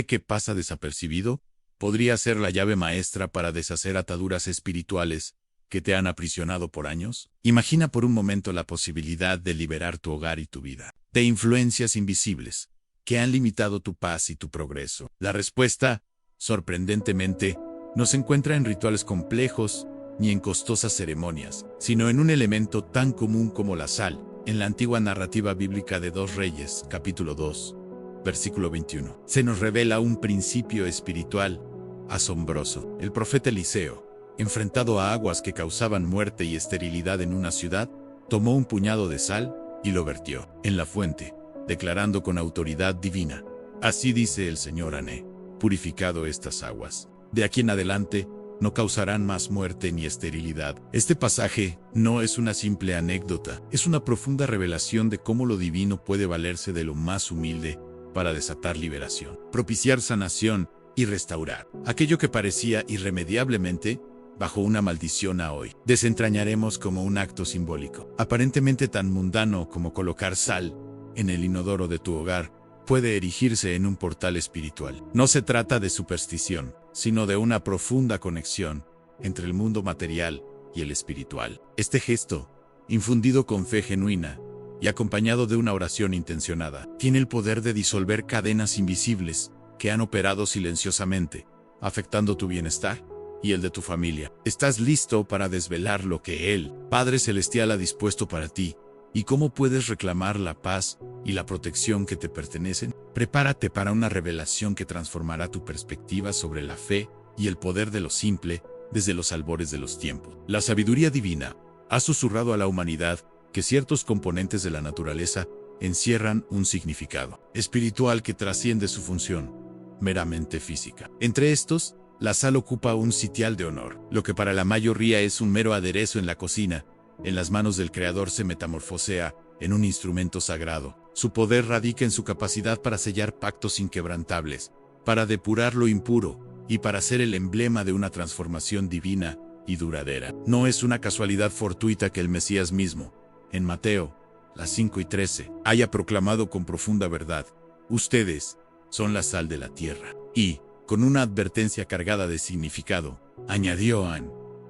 que pasa desapercibido, podría ser la llave maestra para deshacer ataduras espirituales que te han aprisionado por años. Imagina por un momento la posibilidad de liberar tu hogar y tu vida de influencias invisibles que han limitado tu paz y tu progreso. La respuesta, sorprendentemente, no se encuentra en rituales complejos ni en costosas ceremonias, sino en un elemento tan común como la sal. En la antigua narrativa bíblica de 2 Reyes, capítulo 2, versículo 21, se nos revela un principio espiritual asombroso. El profeta Eliseo, enfrentado a aguas que causaban muerte y esterilidad en una ciudad, tomó un puñado de sal y lo vertió en la fuente, declarando con autoridad divina: así dice el Señor, he purificado estas aguas. De aquí en adelante, no causarán más muerte ni esterilidad. Este pasaje no es una simple anécdota, es una profunda revelación de cómo lo divino puede valerse de lo más humilde para desatar liberación, propiciar sanación y restaurar aquello que parecía irremediablemente bajo una maldición a hoy. Desentrañaremos como un acto simbólico, aparentemente tan mundano como colocar sal en el inodoro de tu hogar, puede erigirse en un portal espiritual. No se trata de superstición, sino de una profunda conexión entre el mundo material y el espiritual. Este gesto, infundido con fe genuina y acompañado de una oración intencionada, tiene el poder de disolver cadenas invisibles que han operado silenciosamente, afectando tu bienestar y el de tu familia. ¿Estás listo para desvelar lo que Él, Padre Celestial, ha dispuesto para ti y cómo puedes reclamar la paz y la protección que te pertenecen? Prepárate para una revelación que transformará tu perspectiva sobre la fe y el poder de lo simple desde los albores de los tiempos. La sabiduría divina ha susurrado a la humanidad que ciertos componentes de la naturaleza encierran un significado espiritual que trasciende su función meramente física. Entre estos, la sal ocupa un sitial de honor. Lo que para la mayoría es un mero aderezo en la cocina, en las manos del Creador se metamorfosea en un instrumento sagrado. Su poder radica en su capacidad para sellar pactos inquebrantables, para depurar lo impuro y para ser el emblema de una transformación divina y duradera. No es una casualidad fortuita que el Mesías mismo, en Mateo, las 5:13, haya proclamado con profunda verdad: ustedes son la sal de la tierra. Y, con una advertencia cargada de significado, añadió: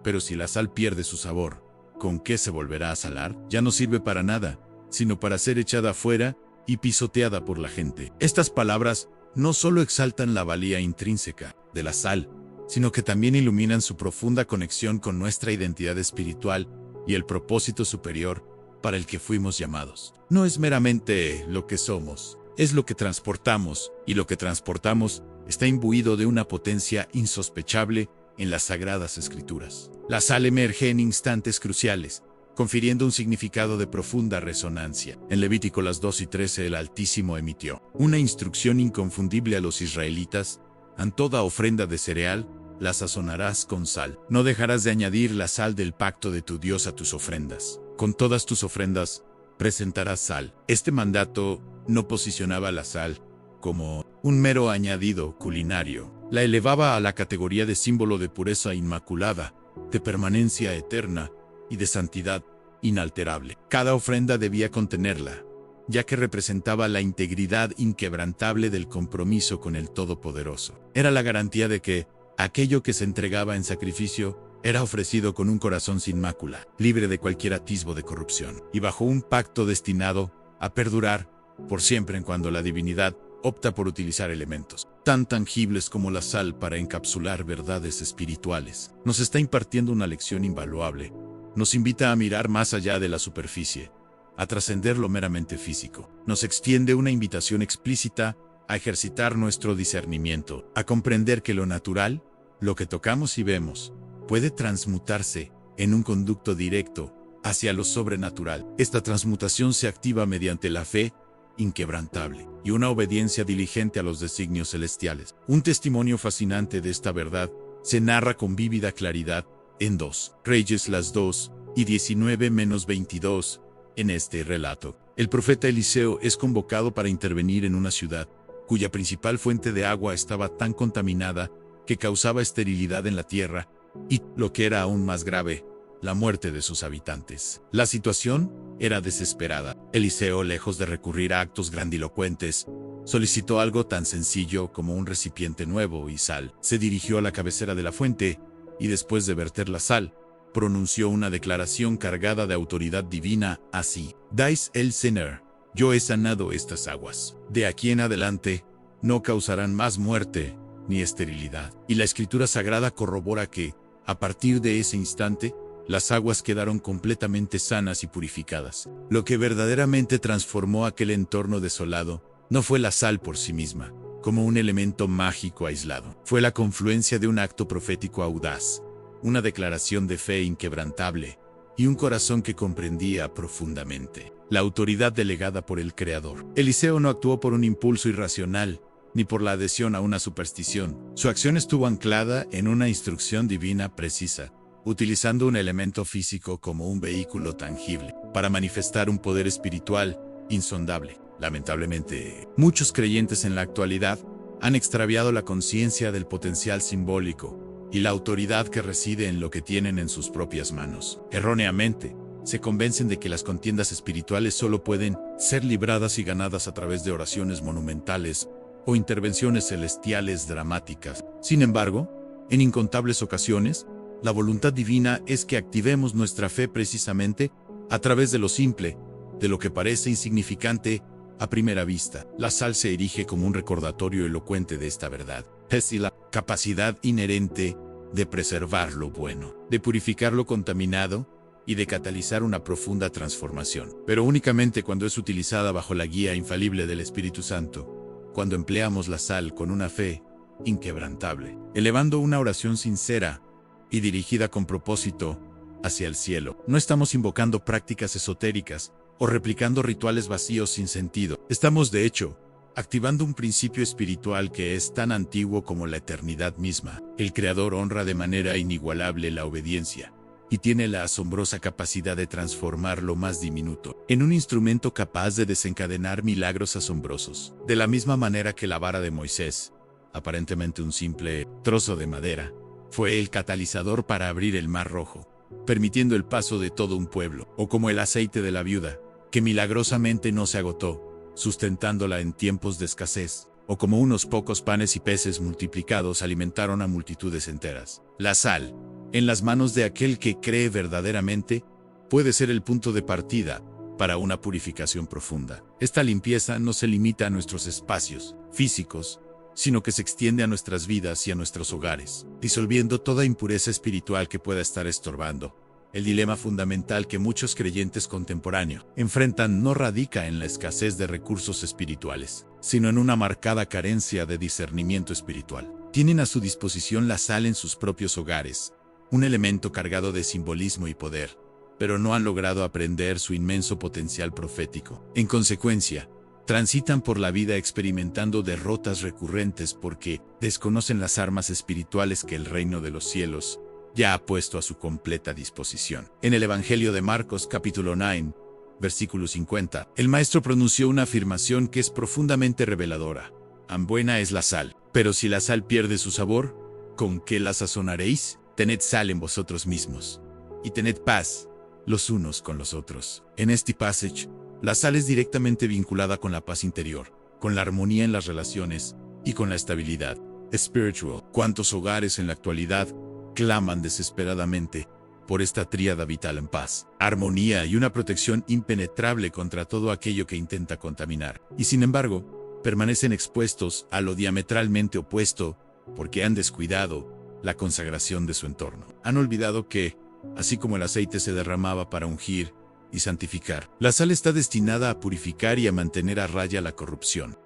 pero si la sal pierde su sabor, ¿con qué se volverá a salar? Ya no sirve para nada, sino para ser echada afuera y pisoteada por la gente. Estas palabras no solo exaltan la valía intrínseca de la sal, sino que también iluminan su profunda conexión con nuestra identidad espiritual y el propósito superior para el que fuimos llamados. No es meramente lo que somos, es lo que transportamos, y lo que transportamos está imbuido de una potencia insospechable en las Sagradas Escrituras. La sal emerge en instantes cruciales, confiriendo un significado de profunda resonancia. En Levítico las 2:13 el Altísimo emitió una instrucción inconfundible a los israelitas: en toda ofrenda de cereal la sazonarás con sal. No dejarás de añadir la sal del pacto de tu Dios a tus ofrendas. Con todas tus ofrendas presentarás sal. Este mandato no posicionaba la sal como un mero añadido culinario. La elevaba a la categoría de símbolo de pureza inmaculada, de permanencia eterna y de santidad inalterable. Cada ofrenda debía contenerla, ya que representaba la integridad inquebrantable del compromiso con el Todopoderoso. Era la garantía de que aquello que se entregaba en sacrificio era ofrecido con un corazón sin mácula, libre de cualquier atisbo de corrupción, y bajo un pacto destinado a perdurar por siempre en cuando la divinidad opta por utilizar elementos tan tangibles como la sal para encapsular verdades espirituales. Nos está impartiendo una lección invaluable. Nos invita a mirar más allá de la superficie, a trascender lo meramente físico. Nos extiende una invitación explícita a ejercitar nuestro discernimiento, a comprender que lo natural, lo que tocamos y vemos, puede transmutarse en un conducto directo hacia lo sobrenatural. Esta transmutación se activa mediante la fe inquebrantable y una obediencia diligente a los designios celestiales. Un testimonio fascinante de esta verdad se narra con vívida claridad en 2 Reyes las 2:19-22. En este relato, el profeta Eliseo es convocado para intervenir en una ciudad cuya principal fuente de agua estaba tan contaminada que causaba esterilidad en la tierra y, lo que era aún más grave, la muerte de sus habitantes. La situación era desesperada. Eliseo, lejos de recurrir a actos grandilocuentes, Solicitó algo tan sencillo como un recipiente nuevo y sal. Se dirigió a la cabecera de la fuente y después de verter la sal, pronunció una declaración cargada de autoridad divina, así: Dais el Señor, yo he sanado estas aguas. De aquí en adelante, no causarán más muerte ni esterilidad. Y la Escritura Sagrada corrobora que, a partir de ese instante, las aguas quedaron completamente sanas y purificadas. Lo que verdaderamente transformó aquel entorno desolado no fue la sal por sí misma, como un elemento mágico aislado. Fue la confluencia de un acto profético audaz, una declaración de fe inquebrantable y un corazón que comprendía profundamente la autoridad delegada por el Creador. Eliseo no actuó por un impulso irracional, ni por la adhesión a una superstición. Su acción estuvo anclada en una instrucción divina precisa, utilizando un elemento físico como un vehículo tangible para manifestar un poder espiritual insondable. Lamentablemente, muchos creyentes en la actualidad han extraviado la conciencia del potencial simbólico y la autoridad que reside en lo que tienen en sus propias manos. Erróneamente, se convencen de que las contiendas espirituales solo pueden ser libradas y ganadas a través de oraciones monumentales o intervenciones celestiales dramáticas. Sin embargo, en incontables ocasiones, la voluntad divina es que activemos nuestra fe precisamente a través de lo simple, de lo que parece insignificante a primera vista. La sal se erige como un recordatorio elocuente de esta verdad. Es la capacidad inherente de preservar lo bueno, de purificar lo contaminado y de catalizar una profunda transformación. Pero únicamente cuando es utilizada bajo la guía infalible del Espíritu Santo, cuando empleamos la sal con una fe inquebrantable, elevando una oración sincera y dirigida con propósito hacia el cielo. No estamos invocando prácticas esotéricas o replicando rituales vacíos sin sentido. Estamos, de hecho, activando un principio espiritual que es tan antiguo como la eternidad misma. El Creador honra de manera inigualable la obediencia y tiene la asombrosa capacidad de transformar lo más diminuto en un instrumento capaz de desencadenar milagros asombrosos. De la misma manera que la vara de Moisés, aparentemente un simple trozo de madera, fue el catalizador para abrir el Mar Rojo, permitiendo el paso de todo un pueblo, o como el aceite de la viuda, que milagrosamente no se agotó, sustentándola en tiempos de escasez, o como unos pocos panes y peces multiplicados alimentaron a multitudes enteras. La sal, en las manos de aquel que cree verdaderamente, puede ser el punto de partida para una purificación profunda. Esta limpieza no se limita a nuestros espacios físicos, sino que se extiende a nuestras vidas y a nuestros hogares, disolviendo toda impureza espiritual que pueda estar estorbando. El dilema fundamental que muchos creyentes contemporáneos enfrentan no radica en la escasez de recursos espirituales, sino en una marcada carencia de discernimiento espiritual. Tienen a su disposición la sal en sus propios hogares, un elemento cargado de simbolismo y poder, pero no han logrado aprender su inmenso potencial profético. En consecuencia, transitan por la vida experimentando derrotas recurrentes porque desconocen las armas espirituales que el reino de los cielos ya ha puesto a su completa disposición. En el Evangelio de Marcos, capítulo 9, versículo 50, el maestro pronunció una afirmación que es profundamente reveladora. Tan buena es la sal, pero si la sal pierde su sabor, ¿con qué la sazonaréis? Tened sal en vosotros mismos, y tened paz los unos con los otros. En este passage, la sal es directamente vinculada con la paz interior, con la armonía en las relaciones y con la estabilidad espiritual. ¿Cuántos hogares en la actualidad claman desesperadamente por esta tríada vital en paz, armonía y una protección impenetrable contra todo aquello que intenta contaminar? Y sin embargo, permanecen expuestos a lo diametralmente opuesto porque han descuidado la consagración de su entorno. Han olvidado que, así como el aceite se derramaba para ungir y santificar, la sal está destinada a purificar y a mantener a raya la corrupción.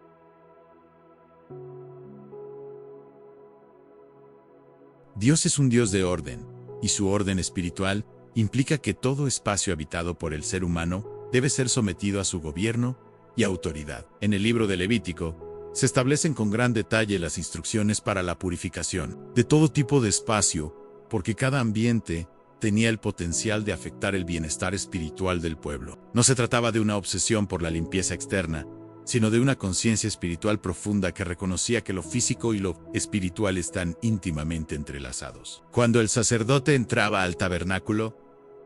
Dios es un Dios de orden, y su orden espiritual implica que todo espacio habitado por el ser humano debe ser sometido a su gobierno y autoridad. En el libro de Levítico, se establecen con gran detalle las instrucciones para la purificación de todo tipo de espacio, porque cada ambiente tenía el potencial de afectar el bienestar espiritual del pueblo. No se trataba de una obsesión por la limpieza externa, sino de una conciencia espiritual profunda que reconocía que lo físico y lo espiritual están íntimamente entrelazados. Cuando el sacerdote entraba al tabernáculo,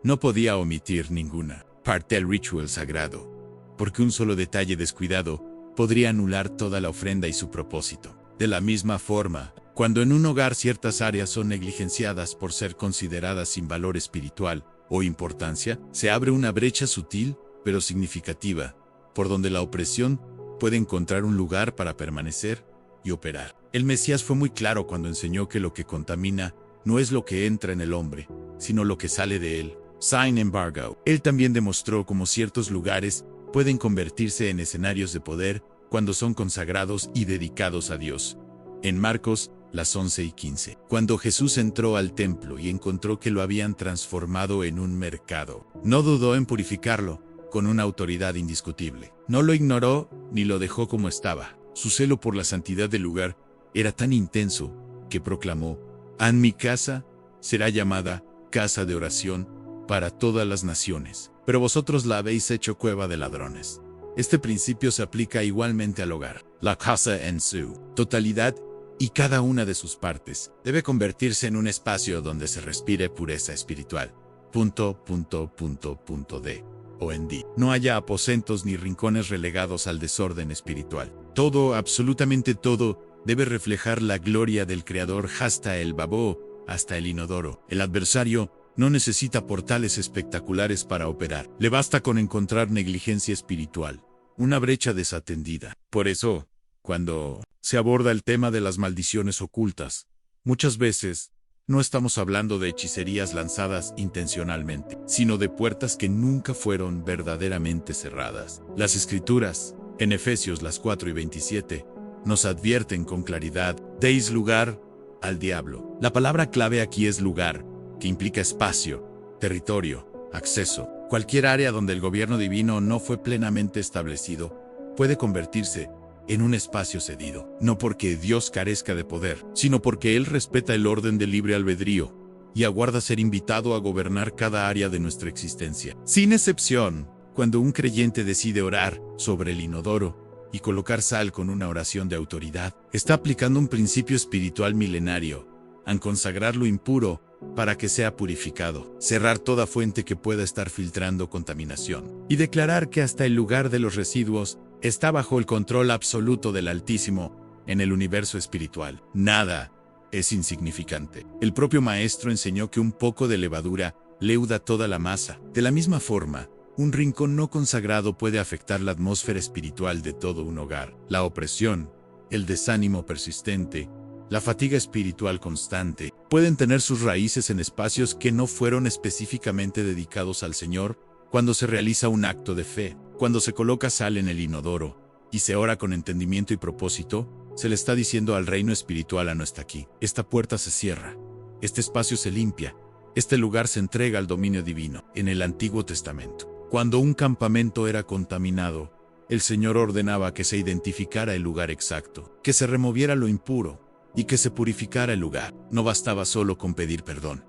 no podía omitir ninguna parte del ritual sagrado, porque un solo detalle descuidado podría anular toda la ofrenda y su propósito. De la misma forma, cuando en un hogar ciertas áreas son negligenciadas por ser consideradas sin valor espiritual o importancia, se abre una brecha sutil, pero significativa, por donde la opresión puede encontrar un lugar para permanecer y operar. El Mesías fue muy claro cuando enseñó que lo que contamina no es lo que entra en el hombre, sino lo que sale de él. Sin embargo, él también demostró cómo ciertos lugares pueden convertirse en escenarios de poder cuando son consagrados y dedicados a Dios. En Marcos, las 11:15. Cuando Jesús entró al templo y encontró que lo habían transformado en un mercado, no dudó en purificarlo con una autoridad indiscutible. No lo ignoró ni lo dejó como estaba. Su celo por la santidad del lugar era tan intenso que proclamó: «En mi casa será llamada casa de oración para todas las naciones, pero vosotros la habéis hecho cueva de ladrones». Este principio se aplica igualmente al hogar. La casa en su totalidad y cada una de sus partes debe convertirse en un espacio donde se respire pureza espiritual. D. O en D. No haya aposentos ni rincones relegados al desorden espiritual. Todo, absolutamente todo, debe reflejar la gloria del Creador, hasta el babó, hasta el inodoro. El adversario no necesita portales espectaculares para operar. Le basta con encontrar negligencia espiritual, una brecha desatendida. Por eso, cuando se aborda el tema de las maldiciones ocultas, muchas veces no estamos hablando de hechicerías lanzadas intencionalmente, sino de puertas que nunca fueron verdaderamente cerradas. Las Escrituras, en Efesios las 4:27, nos advierten con claridad: deis lugar al diablo. La palabra clave aquí es lugar, que implica espacio, territorio, acceso. Cualquier área donde el gobierno divino no fue plenamente establecido puede convertirse en un espacio cedido, no porque Dios carezca de poder, sino porque Él respeta el orden del libre albedrío y aguarda ser invitado a gobernar cada área de nuestra existencia. Sin excepción, cuando un creyente decide orar sobre el inodoro y colocar sal con una oración de autoridad, está aplicando un principio espiritual milenario, al consagrar lo impuro para que sea purificado, cerrar toda fuente que pueda estar filtrando contaminación, y declarar que hasta el lugar de los residuos está bajo el control absoluto del Altísimo en el universo espiritual. Nada es insignificante. El propio Maestro enseñó que un poco de levadura leuda toda la masa. De la misma forma, un rincón no consagrado puede afectar la atmósfera espiritual de todo un hogar. La opresión, el desánimo persistente, la fatiga espiritual constante pueden tener sus raíces en espacios que no fueron específicamente dedicados al Señor. Cuando se realiza un acto de fe, cuando se coloca sal en el inodoro y se ora con entendimiento y propósito, se le está diciendo al reino espiritual: no está aquí. Esta puerta se cierra, este espacio se limpia, este lugar se entrega al dominio divino. En el Antiguo Testamento, cuando un campamento era contaminado, el Señor ordenaba que se identificara el lugar exacto, que se removiera lo impuro y que se purificara el lugar. No bastaba solo con pedir perdón.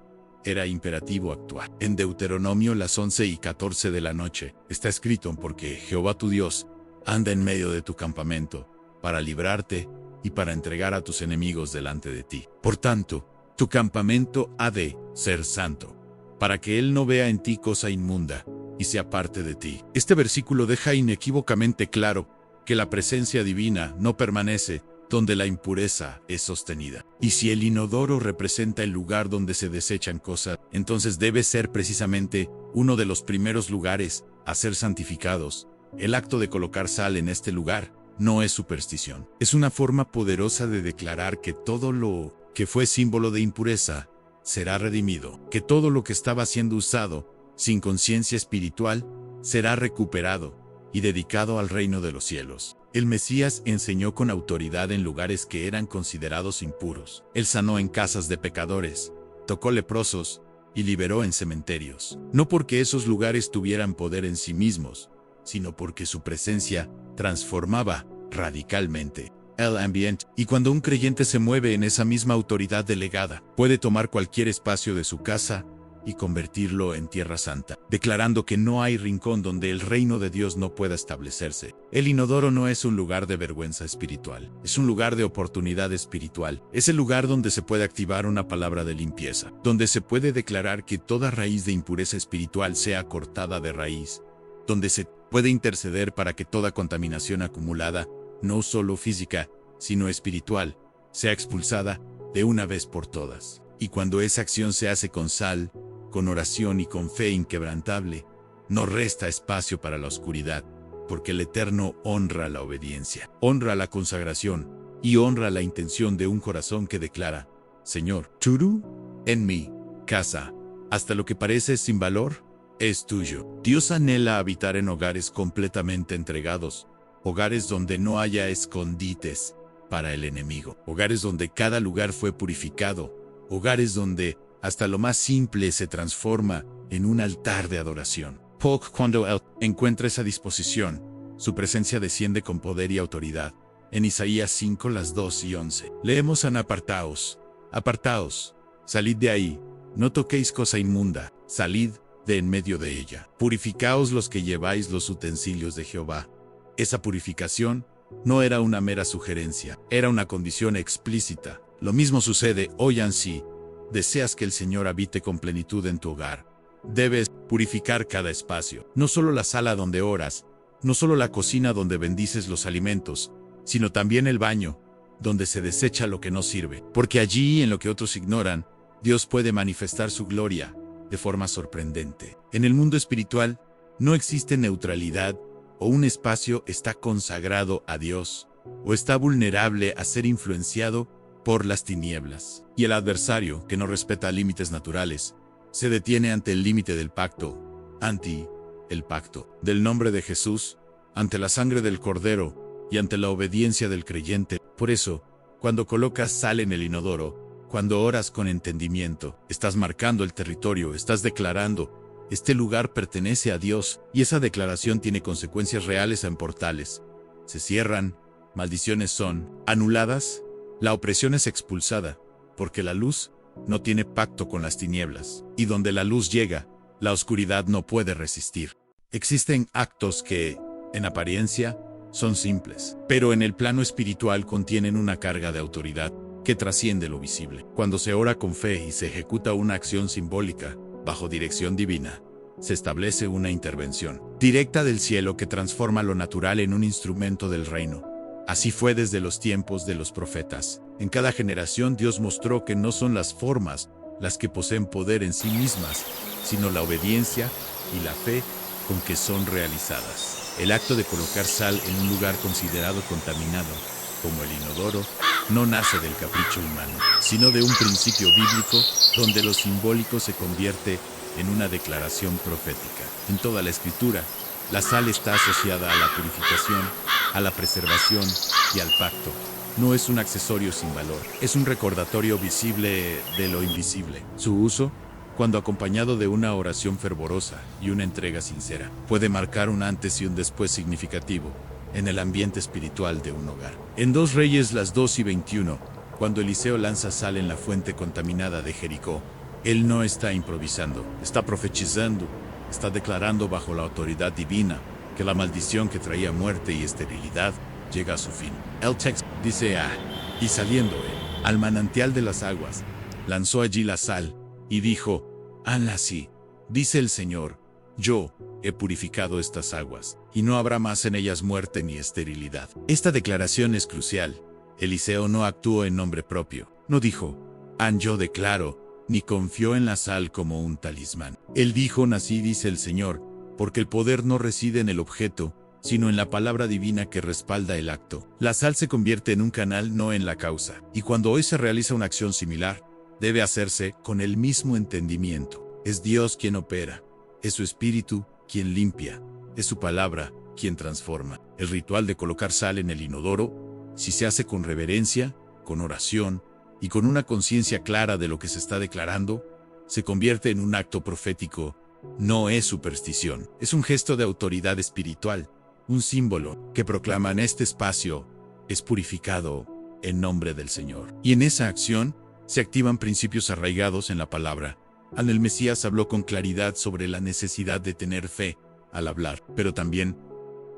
Era imperativo actuar. En Deuteronomio las 11:14 de la noche está escrito: porque Jehová tu Dios anda en medio de tu campamento para librarte y para entregar a tus enemigos delante de ti. Por tanto, tu campamento ha de ser santo, para que Él no vea en ti cosa inmunda y se aparte de ti. Este versículo deja inequívocamente claro que la presencia divina no permanece donde la impureza es sostenida. Y si el inodoro representa el lugar donde se desechan cosas, entonces debe ser precisamente uno de los primeros lugares a ser santificados. El acto de colocar sal en este lugar no es superstición. Es una forma poderosa de declarar que todo lo que fue símbolo de impureza será redimido, que todo lo que estaba siendo usado sin conciencia espiritual será recuperado y dedicado al reino de los cielos. El Mesías enseñó con autoridad en lugares que eran considerados impuros. Él sanó en casas de pecadores, tocó leprosos y liberó en cementerios. No porque esos lugares tuvieran poder en sí mismos, sino porque su presencia transformaba radicalmente el ambiente. Y cuando un creyente se mueve en esa misma autoridad delegada, puede tomar cualquier espacio de su casa y convertirlo en tierra santa, declarando que no hay rincón donde el reino de Dios no pueda establecerse. El inodoro no es un lugar de vergüenza espiritual, es un lugar de oportunidad espiritual. Es el lugar donde se puede activar una palabra de limpieza, donde se puede declarar que toda raíz de impureza espiritual sea cortada de raíz, donde se puede interceder para que toda contaminación acumulada no solo física, sino espiritual, sea expulsada de una vez por todas. Y cuando esa acción se hace con sal, con oración y con fe inquebrantable, no resta espacio para la oscuridad, porque el Eterno honra la obediencia, honra la consagración y honra la intención de un corazón que declara: Señor, tú en mi casa, hasta lo que parece sin valor, es tuyo. Dios anhela habitar en hogares completamente entregados, hogares donde no haya escondites para el enemigo, hogares donde cada lugar fue purificado, hogares donde hasta lo más simple se transforma en un altar de adoración. Cuando Él encuentra esa disposición, su presencia desciende con poder y autoridad. En Isaías 5, las 2 y 11. Leemos: apartaos, apartaos, salid de ahí, no toquéis cosa inmunda, salid de en medio de ella. Purificaos los que lleváis los utensilios de Jehová. Esa purificación no era una mera sugerencia, era una condición explícita. Lo mismo sucede hoy si deseas que el Señor habite con plenitud en tu hogar. Debes purificar cada espacio, no solo la sala donde oras, no solo la cocina donde bendices los alimentos, sino también el baño, donde se desecha lo que no sirve. Porque allí, en lo que otros ignoran, Dios puede manifestar su gloria de forma sorprendente. En el mundo espiritual, no existe neutralidad, o un espacio está consagrado a Dios, o está vulnerable a ser influenciado por las tinieblas. Y el adversario, que no respeta límites naturales, se detiene ante el límite del pacto, ante el pacto del nombre de Jesús, ante la sangre del Cordero y ante la obediencia del creyente. Por eso, cuando colocas sal en el inodoro, cuando oras con entendimiento, estás marcando el territorio, estás declarando: este lugar pertenece a Dios, y esa declaración tiene consecuencias reales en portales. Se cierran, maldiciones son anuladas, la opresión es expulsada, porque la luz no tiene pacto con las tinieblas, y donde la luz llega, la oscuridad no puede resistir. Existen actos que, en apariencia, son simples, pero en el plano espiritual contienen una carga de autoridad que trasciende lo visible. Cuando se ora con fe y se ejecuta una acción simbólica, bajo dirección divina, se establece una intervención directa del cielo que transforma lo natural en un instrumento del reino. Así fue desde los tiempos de los profetas. En cada generación Dios mostró que no son las formas las que poseen poder en sí mismas, sino la obediencia y la fe con que son realizadas. El acto de colocar sal en un lugar considerado contaminado, como el inodoro, no nace del capricho humano, sino de un principio bíblico donde lo simbólico se convierte en una declaración profética. En toda la Escritura, la sal está asociada a la purificación, a la preservación y al pacto. No es un accesorio sin valor, es un recordatorio visible de lo invisible. Su uso, cuando acompañado de una oración fervorosa y una entrega sincera, puede marcar un antes y un después significativo en el ambiente espiritual de un hogar. En 2 Reyes las 2 y 21, cuando Eliseo lanza sal en la fuente contaminada de Jericó, él no está improvisando, está profetizando, está declarando bajo la autoridad divina que la maldición que traía muerte y esterilidad llega a su fin. El texto dice: y saliendo él al manantial de las aguas, lanzó allí la sal, y dijo: hazla así, dice el Señor, yo he purificado estas aguas, y no habrá más en ellas muerte ni esterilidad. Esta declaración es crucial. Eliseo no actuó en nombre propio, no dijo: yo declaro, ni confió en la sal como un talismán. Él dijo: así dice el Señor, porque el poder no reside en el objeto, sino en la palabra divina que respalda el acto. La sal se convierte en un canal, no en la causa. Y cuando hoy se realiza una acción similar, debe hacerse con el mismo entendimiento. Es Dios quien opera, es su Espíritu quien limpia, es su palabra quien transforma. El ritual de colocar sal en el inodoro, si se hace con reverencia, con oración y con una conciencia clara de lo que se está declarando, se convierte en un acto profético. No es superstición, es un gesto de autoridad espiritual, un símbolo que proclama: en este espacio es purificado en nombre del Señor. Y en esa acción se activan principios arraigados en la palabra. El Mesías habló con claridad sobre la necesidad de tener fe al hablar, pero también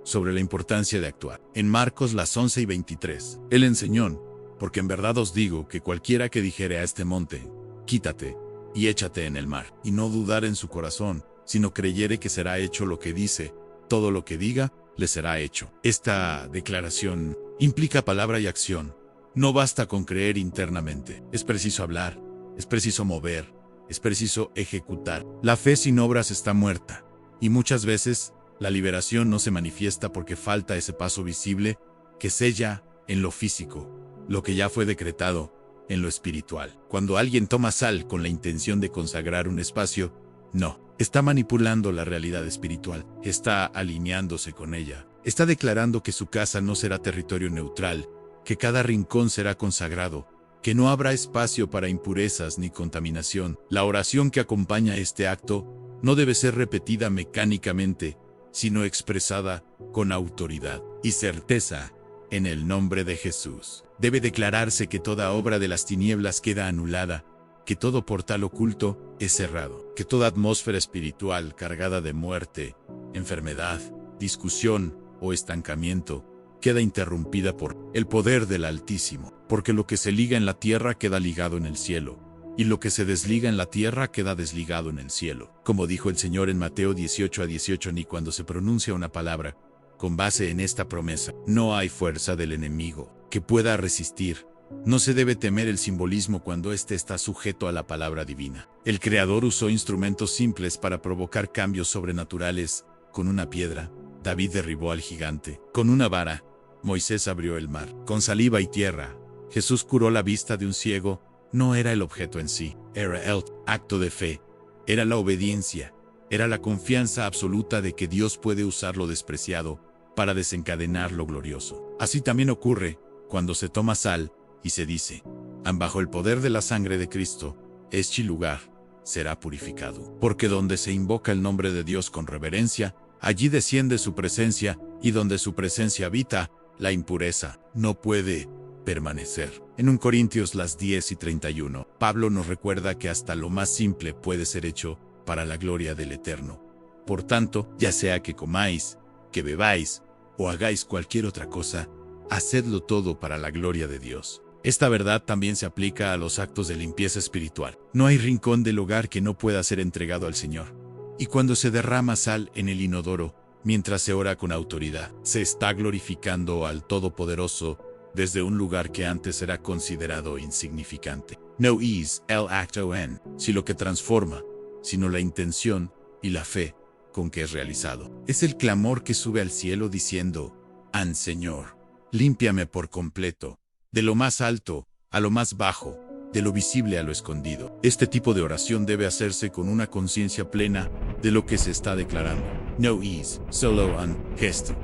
sobre la importancia de actuar. En Marcos las 11 y 23, él enseñó: porque en verdad os digo que cualquiera que dijere a este monte, quítate y échate en el mar, y no dudar en su corazón, sino creyere que será hecho lo que dice, todo lo que diga, le será hecho. Esta declaración implica palabra y acción. No basta con creer internamente. Es preciso hablar, es preciso mover, es preciso ejecutar. La fe sin obras está muerta. Y muchas veces, la liberación no se manifiesta porque falta ese paso visible que sella en lo físico lo que ya fue decretado en lo espiritual. Cuando alguien toma sal con la intención de consagrar un espacio, no, está manipulando la realidad espiritual, está alineándose con ella, está declarando que su casa no será territorio neutral, que cada rincón será consagrado, que no habrá espacio para impurezas ni contaminación. La oración que acompaña este acto no debe ser repetida mecánicamente, sino expresada con autoridad y certeza en el nombre de Jesús. Debe declararse que toda obra de las tinieblas queda anulada, que todo portal oculto es cerrado, que toda atmósfera espiritual cargada de muerte, enfermedad, discusión o estancamiento queda interrumpida por el poder del Altísimo, porque lo que se liga en la tierra queda ligado en el cielo, y lo que se desliga en la tierra queda desligado en el cielo. Como dijo el Señor en Mateo 18:18, ni cuando se pronuncia una palabra, con base en esta promesa, no hay fuerza del enemigo que pueda resistir. No se debe temer el simbolismo cuando éste está sujeto a la palabra divina. El Creador usó instrumentos simples para provocar cambios sobrenaturales. Con una piedra, David derribó al gigante. Con una vara, Moisés abrió el mar. Con saliva y tierra, Jesús curó la vista de un ciego. No era el objeto en sí, era el acto de fe, era la obediencia, era la confianza absoluta de que Dios puede usar lo despreciado para desencadenar lo glorioso. Así también ocurre cuando se toma sal y se dice, bajo el poder de la sangre de Cristo, este lugar será purificado. Porque donde se invoca el nombre de Dios con reverencia, allí desciende su presencia, y donde su presencia habita, la impureza no puede permanecer. En 1 Corintios 10:31, Pablo nos recuerda que hasta lo más simple puede ser hecho para la gloria del Eterno. Por tanto, ya sea que comáis, que bebáis, o hagáis cualquier otra cosa, hacedlo todo para la gloria de Dios. Esta verdad también se aplica a los actos de limpieza espiritual. No hay rincón del hogar que no pueda ser entregado al Señor. Y cuando se derrama sal en el inodoro, mientras se ora con autoridad, se está glorificando al Todopoderoso desde un lugar que antes era considerado insignificante. No es el acto en sí lo que transforma, sino la intención y la fe con que es realizado. Es el clamor que sube al cielo diciendo, Señor, límpiame por completo, de lo más alto a lo más bajo, de lo visible a lo escondido. Este tipo de oración debe hacerse con una conciencia plena de lo que se está declarando. No es solo un gesto,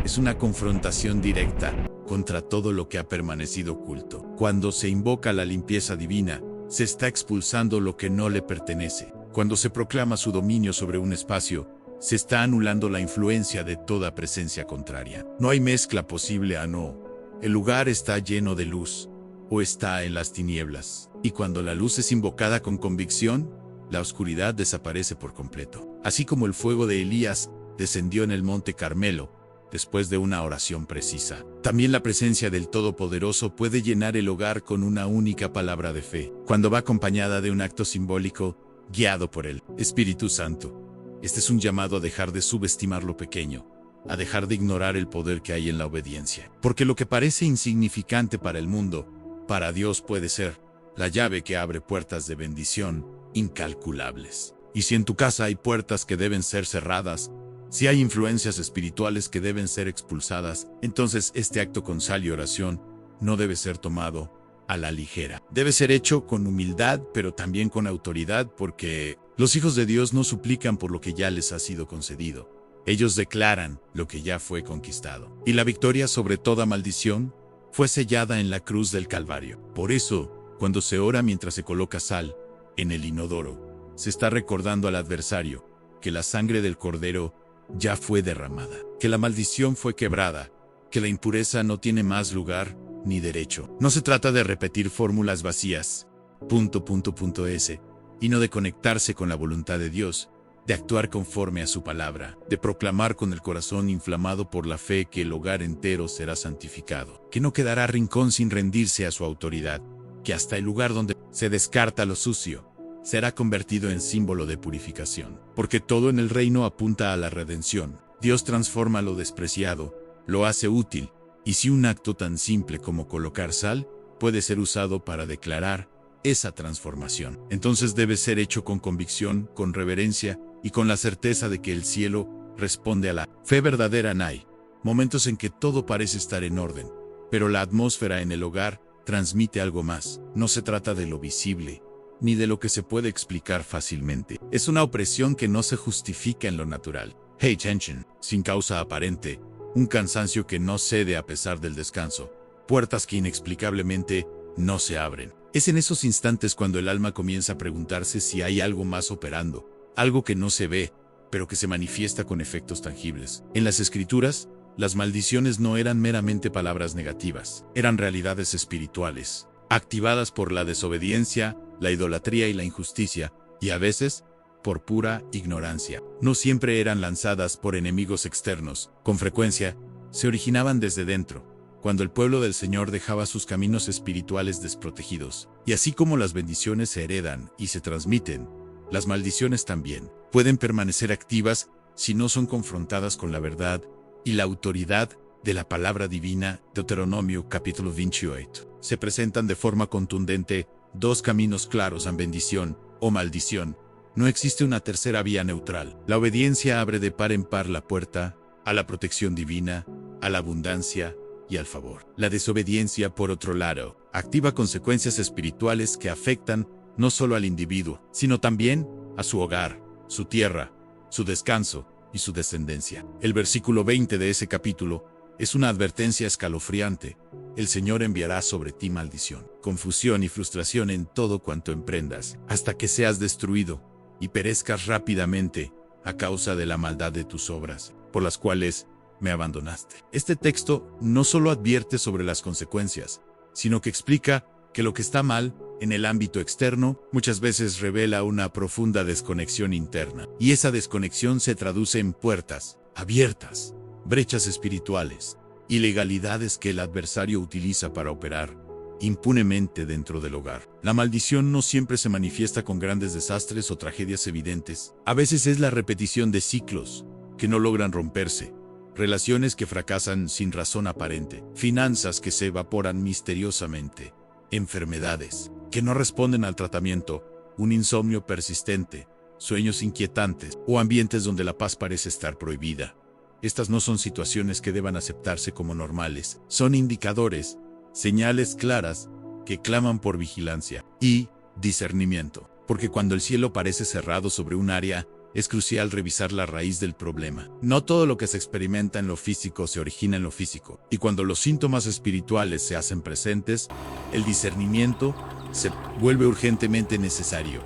es una confrontación directa contra todo lo que ha permanecido oculto. Cuando se invoca la limpieza divina, se está expulsando lo que no le pertenece. Cuando se proclama su dominio sobre un espacio, se está anulando la influencia de toda presencia contraria. No hay mezcla posible no. El lugar está lleno de luz, o está en las tinieblas. Y cuando la luz es invocada con convicción, la oscuridad desaparece por completo. Así como el fuego de Elías descendió en el monte Carmelo, después de una oración precisa. También la presencia del Todopoderoso puede llenar el hogar con una única palabra de fe, cuando va acompañada de un acto simbólico, guiado por el Espíritu Santo. Este es un llamado a dejar de subestimar lo pequeño, a dejar de ignorar el poder que hay en la obediencia. Porque lo que parece insignificante para el mundo, para Dios puede ser la llave que abre puertas de bendición incalculables. Y si en tu casa hay puertas que deben ser cerradas, si hay influencias espirituales que deben ser expulsadas, entonces este acto con sal y oración no debe ser tomado a la ligera. Debe ser hecho con humildad, pero también con autoridad, porque los hijos de Dios no suplican por lo que ya les ha sido concedido. Ellos declaran lo que ya fue conquistado. Y la victoria sobre toda maldición fue sellada en la cruz del Calvario. Por eso, cuando se ora mientras se coloca sal en el inodoro, se está recordando al adversario que la sangre del Cordero ya fue derramada, que la maldición fue quebrada, que la impureza no tiene más lugar ni derecho. No se trata de repetir fórmulas vacías, s, y no de conectarse con la voluntad de Dios, de actuar conforme a su palabra, de proclamar con el corazón inflamado por la fe que el hogar entero será santificado, que no quedará rincón sin rendirse a su autoridad, que hasta el lugar donde se descarta lo sucio será convertido en símbolo de purificación. Porque todo en el reino apunta a la redención. Dios transforma lo despreciado, lo hace útil, Y si un acto tan simple como colocar sal puede ser usado para declarar esa transformación, entonces debe ser hecho con convicción, con reverencia y con la certeza de que el cielo responde a la fe verdadera. Hay momentos en que todo parece estar en orden, pero la atmósfera en el hogar transmite algo más. No se trata de lo visible, ni de lo que se puede explicar fácilmente. Es una opresión que no se justifica en lo natural. Hey, tension, sin causa aparente, un cansancio que no cede a pesar del descanso, puertas que inexplicablemente no se abren. Es en esos instantes cuando el alma comienza a preguntarse si hay algo más operando, algo que no se ve, pero que se manifiesta con efectos tangibles. En las Escrituras, las maldiciones no eran meramente palabras negativas, eran realidades espirituales, activadas por la desobediencia, la idolatría y la injusticia, y a veces, por pura ignorancia. No siempre eran lanzadas por enemigos externos, con frecuencia, se originaban desde dentro, cuando el pueblo del Señor dejaba sus caminos espirituales desprotegidos. Y así como las bendiciones se heredan y se transmiten, las maldiciones también pueden permanecer activas si no son confrontadas con la verdad y la autoridad de la palabra divina. Deuteronomio capítulo 28. Se presentan de forma contundente dos caminos claros a bendición o maldición. No existe una tercera vía neutral. La obediencia abre de par en par la puerta a la protección divina, a la abundancia y al favor. La desobediencia, por otro lado, activa consecuencias espirituales que afectan no solo al individuo, sino también a su hogar, su tierra, su descanso y su descendencia. El versículo 20 de ese capítulo es una advertencia escalofriante. El Señor enviará sobre ti maldición, confusión y frustración en todo cuanto emprendas, hasta que seas destruido y perezcas rápidamente a causa de la maldad de tus obras, por las cuales me abandonaste. Este texto no solo advierte sobre las consecuencias, sino que explica que lo que está mal en el ámbito externo muchas veces revela una profunda desconexión interna, y esa desconexión se traduce en puertas abiertas, brechas espirituales, ilegalidades que el adversario utiliza para operar impunemente dentro del hogar. La maldición no siempre se manifiesta con grandes desastres o tragedias evidentes. A veces es la repetición de ciclos que no logran romperse, relaciones que fracasan sin razón aparente, finanzas que se evaporan misteriosamente, enfermedades que no responden al tratamiento, un insomnio persistente, sueños inquietantes o ambientes donde la paz parece estar prohibida. Estas no son situaciones que deban aceptarse como normales, son indicadores, señales claras que claman por vigilancia y discernimiento, porque cuando el cielo parece cerrado sobre un área, es crucial revisar la raíz del problema. No todo lo que se experimenta en lo físico se origina en lo físico, y cuando los síntomas espirituales se hacen presentes, el discernimiento se vuelve urgentemente necesario.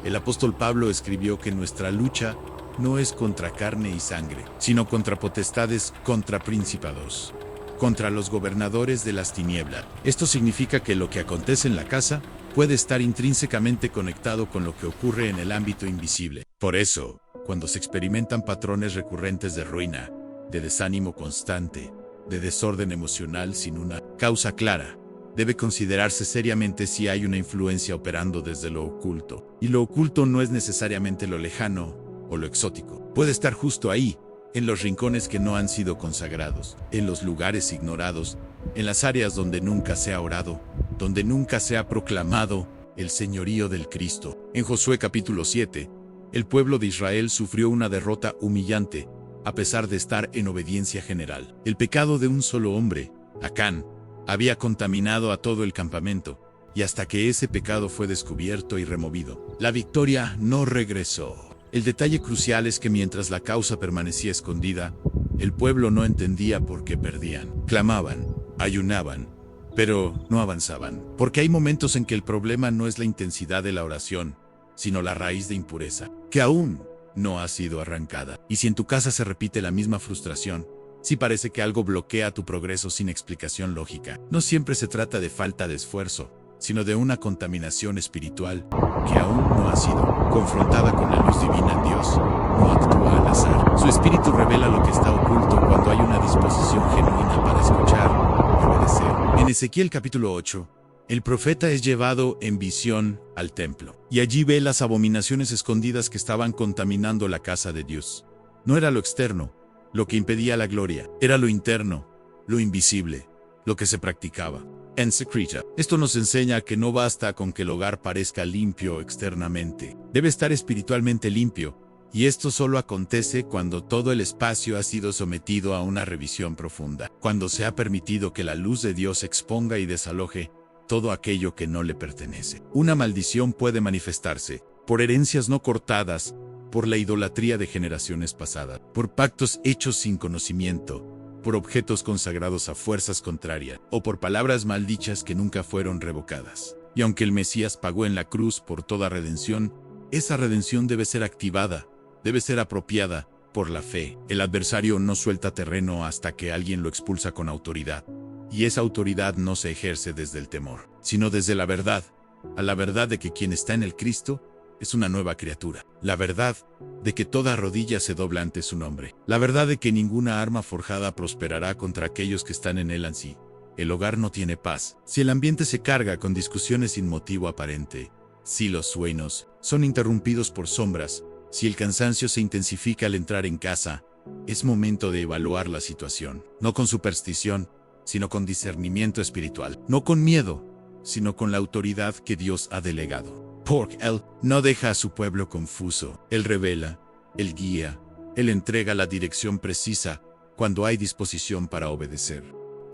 El apóstol Pablo escribió que nuestra lucha no es contra carne y sangre, sino contra potestades, contra principados, contra los gobernadores de las tinieblas. Esto significa que lo que acontece en la casa puede estar intrínsecamente conectado con lo que ocurre en el ámbito invisible. Por eso, cuando se experimentan patrones recurrentes de ruina, de desánimo constante, de desorden emocional sin una causa clara, debe considerarse seriamente si hay una influencia operando desde lo oculto. Y lo oculto no es necesariamente lo lejano o lo exótico. Puede estar justo ahí, en los rincones que no han sido consagrados, en los lugares ignorados, en las áreas donde nunca se ha orado, donde nunca se ha proclamado el señorío del Cristo. En Josué capítulo 7, el pueblo de Israel sufrió una derrota humillante, a pesar de estar en obediencia general. El pecado de un solo hombre, Acán, había contaminado a todo el campamento, y hasta que ese pecado fue descubierto y removido, la victoria no regresó. El detalle crucial es que mientras la causa permanecía escondida, el pueblo no entendía por qué perdían. Clamaban, ayunaban, pero no avanzaban. Porque hay momentos en que el problema no es la intensidad de la oración, sino la raíz de impureza, que aún no ha sido arrancada. Y si en tu casa se repite la misma frustración, si parece que algo bloquea tu progreso sin explicación lógica, no siempre se trata de falta de esfuerzo, sino de una contaminación espiritual que aún no ha sido confrontada con la luz divina en Dios. No actúa al azar. Su espíritu revela lo que está oculto cuando hay una disposición genuina para escuchar y obedecer. En Ezequiel capítulo 8, el profeta es llevado en visión al templo, y allí ve las abominaciones escondidas que estaban contaminando la casa de Dios. No era lo externo lo que impedía la gloria, era lo interno, lo invisible, lo que se practicaba en secreto. Esto nos enseña que no basta con que el hogar parezca limpio externamente. Debe estar espiritualmente limpio, y esto solo acontece cuando todo el espacio ha sido sometido a una revisión profunda, cuando se ha permitido que la luz de Dios exponga y desaloje todo aquello que no le pertenece. Una maldición puede manifestarse por herencias no cortadas, por la idolatría de generaciones pasadas, por pactos hechos sin conocimiento, por objetos consagrados a fuerzas contrarias, o por palabras maldichas que nunca fueron revocadas. Y aunque el Mesías pagó en la cruz por toda redención, esa redención debe ser activada, debe ser apropiada por la fe. El adversario no suelta terreno hasta que alguien lo expulsa con autoridad. Y esa autoridad no se ejerce desde el temor, sino desde la verdad, a la verdad de que quien está en el Cristo es una nueva criatura. La verdad de que toda rodilla se dobla ante su nombre. La verdad de que ninguna arma forjada prosperará contra aquellos que están en él ansí. El hogar no tiene paz. Si el ambiente se carga con discusiones sin motivo aparente, si los sueños son interrumpidos por sombras, si el cansancio se intensifica al entrar en casa, es momento de evaluar la situación, no con superstición, sino con discernimiento espiritual, no con miedo, sino con la autoridad que Dios ha delegado. Porque Él no deja a su pueblo confuso. Él revela, Él guía, Él entrega la dirección precisa cuando hay disposición para obedecer.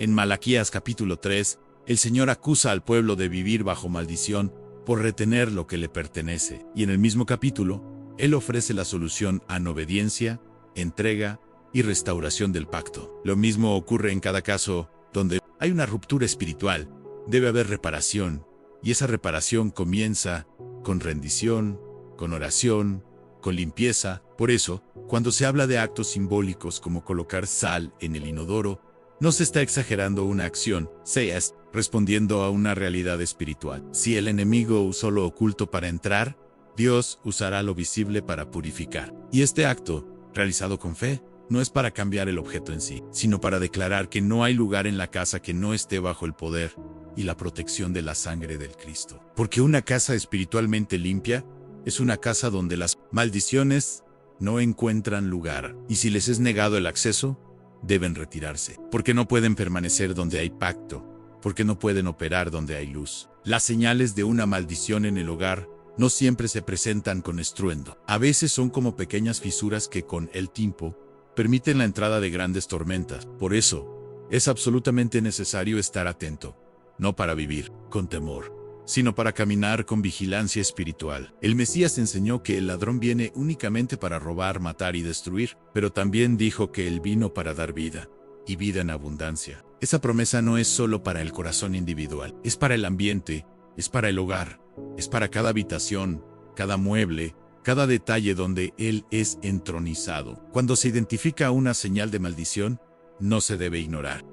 En Malaquías capítulo 3, el Señor acusa al pueblo de vivir bajo maldición por retener lo que le pertenece. Y en el mismo capítulo, Él ofrece la solución en obediencia, entrega y restauración del pacto. Lo mismo ocurre en cada caso donde hay una ruptura espiritual. Debe haber reparación, y esa reparación comienza con rendición, con oración, con limpieza. Por eso, cuando se habla de actos simbólicos como colocar sal en el inodoro, no se está exagerando una acción, se está respondiendo a una realidad espiritual. Si el enemigo usó lo oculto para entrar, Dios usará lo visible para purificar. Y este acto, realizado con fe, no es para cambiar el objeto en sí, sino para declarar que no hay lugar en la casa que no esté bajo el poder y la protección de la sangre del Cristo. Porque una casa espiritualmente limpia es una casa donde las maldiciones no encuentran lugar. Y si les es negado el acceso, deben retirarse. Porque no pueden permanecer donde hay pacto. Porque no pueden operar donde hay luz. Las señales de una maldición en el hogar no siempre se presentan con estruendo. A veces son como pequeñas fisuras que con el tiempo permiten la entrada de grandes tormentas. Por eso, es absolutamente necesario estar atento. No para vivir con temor, sino para caminar con vigilancia espiritual. El Mesías enseñó que el ladrón viene únicamente para robar, matar y destruir, pero también dijo que él vino para dar vida, y vida en abundancia. Esa promesa no es solo para el corazón individual, es para el ambiente, es para el hogar, es para cada habitación, cada mueble, cada detalle donde Él es entronizado. Cuando se identifica una señal de maldición, no se debe ignorar.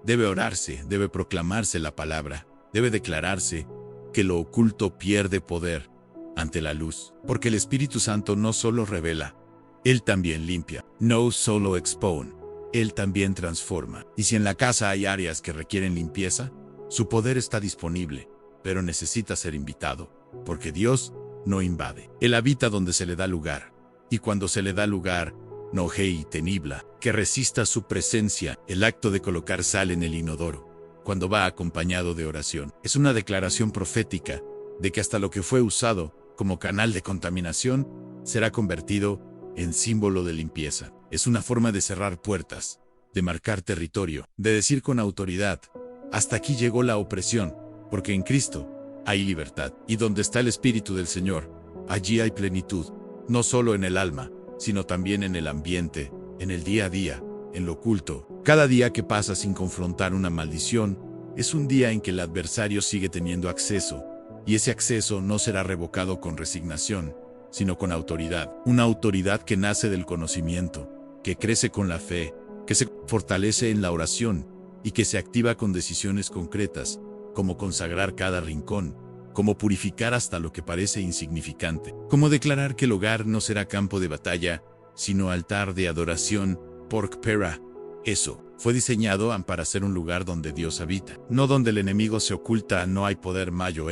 Debe orarse, debe proclamarse la palabra, debe declararse que lo oculto pierde poder ante la luz. Porque el Espíritu Santo no solo revela, Él también limpia. No solo expone, Él también transforma. Y si en la casa hay áreas que requieren limpieza, su poder está disponible, pero necesita ser invitado, porque Dios no invade. Él habita donde se le da lugar, y cuando se le da lugar, no hay tenibla que resista su presencia. El acto de colocar sal en el inodoro, cuando va acompañado de oración, es una declaración profética de que hasta lo que fue usado como canal de contaminación será convertido en símbolo de limpieza. Es una forma de cerrar puertas, de marcar territorio, de decir con autoridad: hasta aquí llegó la opresión, porque en Cristo hay libertad. Y donde está el Espíritu del Señor, allí hay plenitud, no solo en el alma, sino también en el ambiente, en el día a día, en lo oculto. Cada día que pasa sin confrontar una maldición es un día en que el adversario sigue teniendo acceso, y ese acceso no será revocado con resignación, sino con autoridad. Una autoridad que nace del conocimiento, que crece con la fe, que se fortalece en la oración y que se activa con decisiones concretas, como consagrar cada rincón, como purificar hasta lo que parece insignificante, como declarar que el hogar no será campo de batalla, sino altar de adoración. Porque eso fue diseñado para ser un lugar donde Dios habita, no donde el enemigo se oculta. No hay poder mayor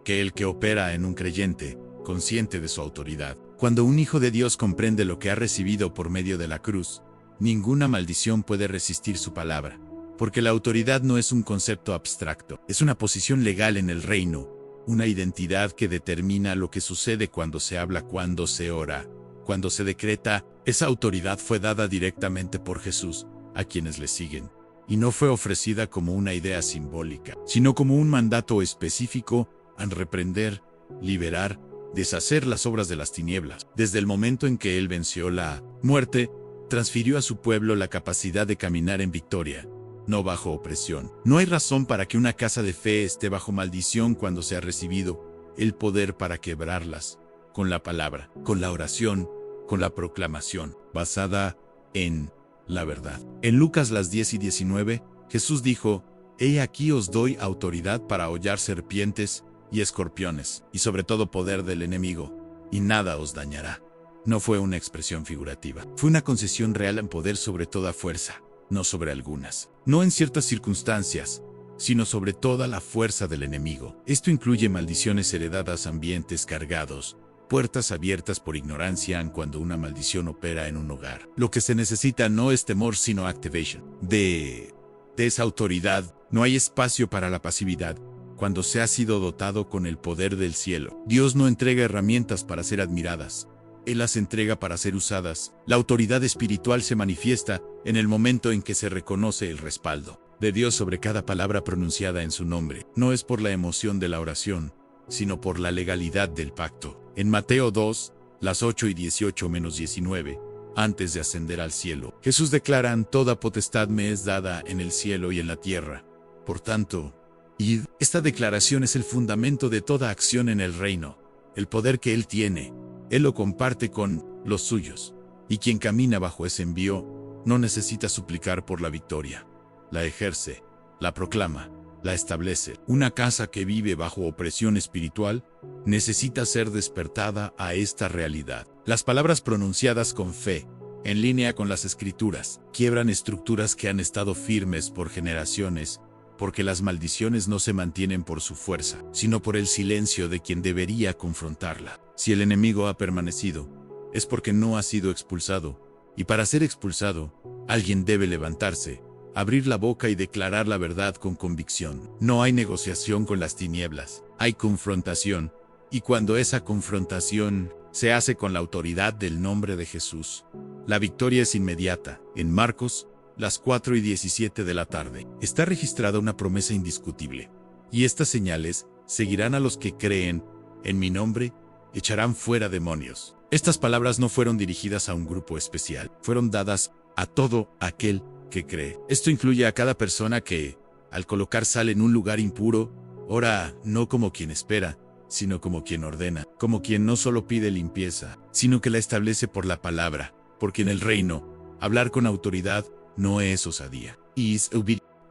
que el que opera en un creyente, consciente de su autoridad. Cuando un hijo de Dios comprende lo que ha recibido por medio de la cruz, ninguna maldición puede resistir su palabra. Porque la autoridad no es un concepto abstracto, es una posición legal en el reino, una identidad que determina lo que sucede cuando se habla, cuando se ora, cuando se decreta. Esa autoridad fue dada directamente por Jesús a quienes le siguen, y no fue ofrecida como una idea simbólica, sino como un mandato específico a reprender, liberar, deshacer las obras de las tinieblas. Desde el momento en que Él venció la muerte, transfirió a su pueblo la capacidad de caminar en victoria, no bajo opresión. No hay razón para que una casa de fe esté bajo maldición cuando se ha recibido el poder para quebrarlas, con la palabra, con la oración, con la proclamación, basada en la verdad. En Lucas 10:19, Jesús dijo: «He aquí os doy autoridad para hollar serpientes y escorpiones, y sobre todo poder del enemigo, y nada os dañará». No fue una expresión figurativa, fue una concesión real en poder sobre toda fuerza, no sobre algunas, no en ciertas circunstancias, sino sobre toda la fuerza del enemigo. Esto incluye maldiciones heredadas, ambientes cargados, puertas abiertas por ignorancia cuando una maldición opera en un hogar. Lo que se necesita no es temor, sino activation de esa autoridad. No hay espacio para la pasividad cuando se ha sido dotado con el poder del cielo. Dios no entrega herramientas para ser admiradas, Él las entrega para ser usadas. La autoridad espiritual se manifiesta en el momento en que se reconoce el respaldo de Dios sobre cada palabra pronunciada en su nombre. No es por la emoción de la oración, sino por la legalidad del pacto. En Mateo 2, las 8:18-19, antes de ascender al cielo, Jesús declara: «Toda potestad me es dada en el cielo y en la tierra. Por tanto, id». Esta declaración es el fundamento de toda acción en el reino. El poder que Él tiene, Él lo comparte con los suyos. Y quien camina bajo ese envío no necesita suplicar por la victoria. La ejerce, la proclama, la establece. Una casa que vive bajo opresión espiritual necesita ser despertada a esta realidad. Las palabras pronunciadas con fe, en línea con las Escrituras, quiebran estructuras que han estado firmes por generaciones, porque las maldiciones no se mantienen por su fuerza, sino por el silencio de quien debería confrontarla. Si el enemigo ha permanecido, es porque no ha sido expulsado, y para ser expulsado, alguien debe levantarse, abrir la boca y declarar la verdad con convicción. No hay negociación con las tinieblas, hay confrontación, y cuando esa confrontación se hace con la autoridad del nombre de Jesús, la victoria es inmediata. En Marcos, las 4:17 de la tarde, está registrada una promesa indiscutible. «Y estas señales seguirán a los que creen en mi nombre, echarán fuera demonios». Estas palabras no fueron dirigidas a un grupo especial, fueron dadas a todo aquel que cree. Esto incluye a cada persona que, al colocar sal en un lugar impuro, ora no como quien espera, sino como quien ordena, como quien no solo pide limpieza, sino que la establece por la palabra, porque en el reino, hablar con autoridad no es osadía.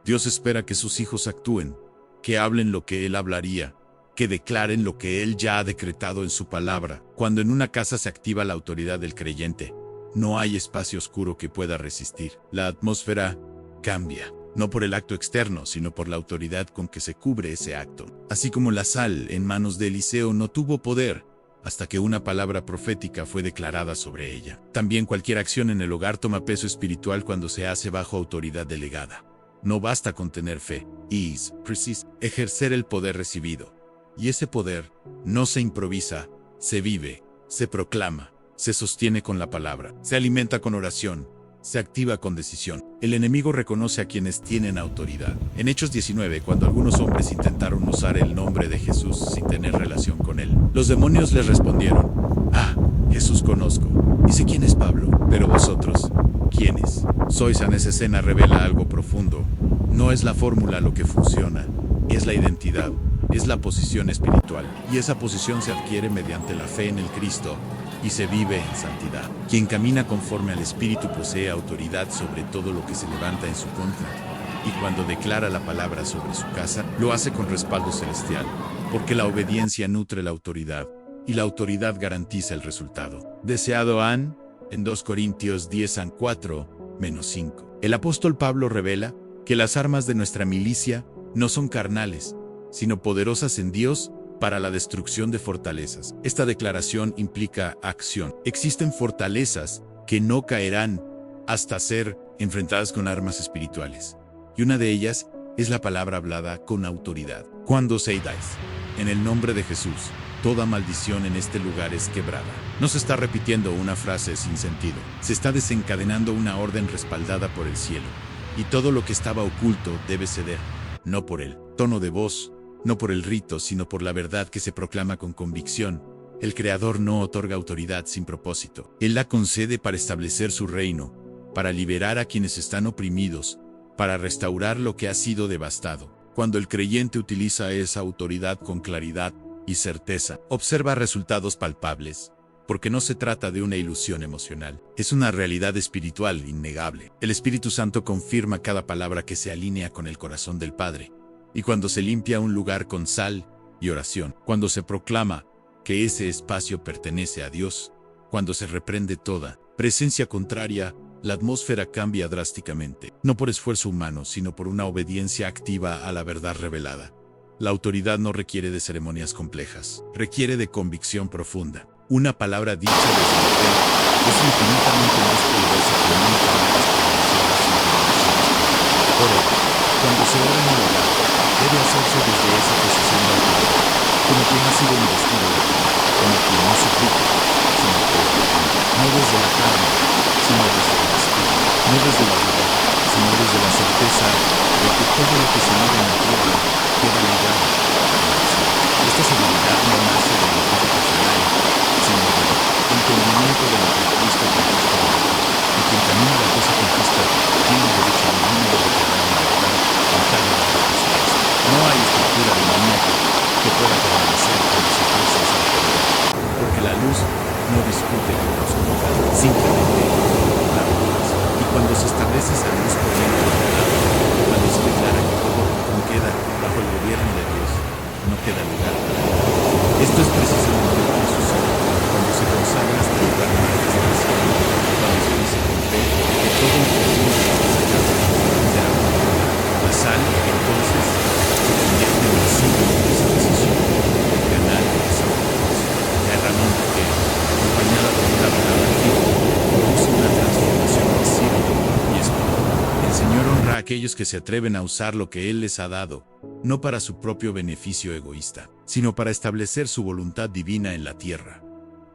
Dios espera que sus hijos actúen, que hablen lo que Él hablaría, que declaren lo que Él ya ha decretado en su palabra. Cuando en una casa se activa la autoridad del creyente, no hay espacio oscuro que pueda resistir. La atmósfera cambia, no por el acto externo, sino por la autoridad con que se cubre ese acto. Así como la sal en manos de Eliseo no tuvo poder hasta que una palabra profética fue declarada sobre ella. También cualquier acción en el hogar toma peso espiritual cuando se hace bajo autoridad delegada. No basta con tener fe, ejercer el poder recibido. Y ese poder no se improvisa, se vive, se proclama, se sostiene con la palabra, se alimenta con oración, se activa con decisión. El enemigo reconoce a quienes tienen autoridad. En Hechos 19, cuando algunos hombres intentaron usar el nombre de Jesús sin tener relación con él, los demonios les respondieron: «Ah, Jesús conozco, y sé quién es Pablo, pero vosotros, ¿quiénes sois?». En esa escena revela algo profundo. No es la fórmula lo que funciona, es la identidad, es la posición espiritual, y esa posición se adquiere mediante la fe en el Cristo, y se vive en santidad. Quien camina conforme al Espíritu posee autoridad sobre todo lo que se levanta en su contra, y cuando declara la palabra sobre su casa, lo hace con respaldo celestial, porque la obediencia nutre la autoridad, y la autoridad garantiza el resultado deseado. En 2 Corintios 10:4-5, el apóstol Pablo revela que las armas de nuestra milicia no son carnales, sino poderosas en Dios para la destrucción de fortalezas. Esta declaración implica acción. Existen fortalezas que no caerán hasta ser enfrentadas con armas espirituales. y una de ellas es la palabra hablada con autoridad. Cuando se dice, en el nombre de Jesús, toda maldición en este lugar es quebrada. No se está repitiendo una frase sin sentido. Se está desencadenando una orden respaldada por el cielo. Y todo lo que estaba oculto debe ceder. No por el tono de voz, no por el rito, sino por la verdad que se proclama con convicción. El Creador no otorga autoridad sin propósito. Él la concede para establecer su reino, para liberar a quienes están oprimidos, para restaurar lo que ha sido devastado. Cuando el creyente utiliza esa autoridad con claridad y certeza, observa resultados palpables, porque no se trata de una ilusión emocional, es una realidad espiritual innegable. El Espíritu Santo confirma cada palabra que se alinea con el corazón del Padre, y cuando se limpia un lugar con sal y oración, cuando se proclama que ese espacio pertenece a Dios, cuando se reprende toda presencia contraria, la atmósfera cambia drásticamente, no por esfuerzo humano, sino por una obediencia activa a la verdad revelada. La autoridad no requiere de ceremonias complejas, requiere de convicción profunda. Una palabra dicha desde la fe es infinitamente más poderosa que nunca antes pronunciada sin convicción. Por ello, cuando se ora en un lugar, debe hacerse desde esa posición de autoridad, como quien ha sido investido de Dios, como quien no suplica, sino que no desde la carne, sino desde el Espíritu, no desde la duda, sino desde la certeza de que todo lo que se mira en la tierra queda ligado en el cielo. Esta seguridad no nace del motivo personal, sino del entendimiento de lo que Cristo conquistó en la cruz, y quien camina la cosa conquista tiene derecho a vivir de lo que da en libertad, en tal lugar de su casa. No hay estructura demoníaca que pueda permanecer cuando se ejerce esa autoridad, porque la luz no discute con la oscuridad, simplemente la rechaza. Y cuando se establece esa luz por dentro de la palabra, cuando se declara que todo queda bajo el gobierno de Dios, no queda lugar para él. Esto es precisamente lo que sucede cuando se consagra hasta el lugar más especial, cuando se dice con fe que todo el mundo será controlado. La sal, entonces, se convierte en el símbolo de esa decisión, el canal de esa obediencia, la herramienta que, acompañada por una palabra firme, produce una transformación visible y espiritual. El Señor honra a aquellos que se atreven a usar lo que Él les ha dado, no para su propio beneficio egoísta, sino para establecer su voluntad divina en la tierra.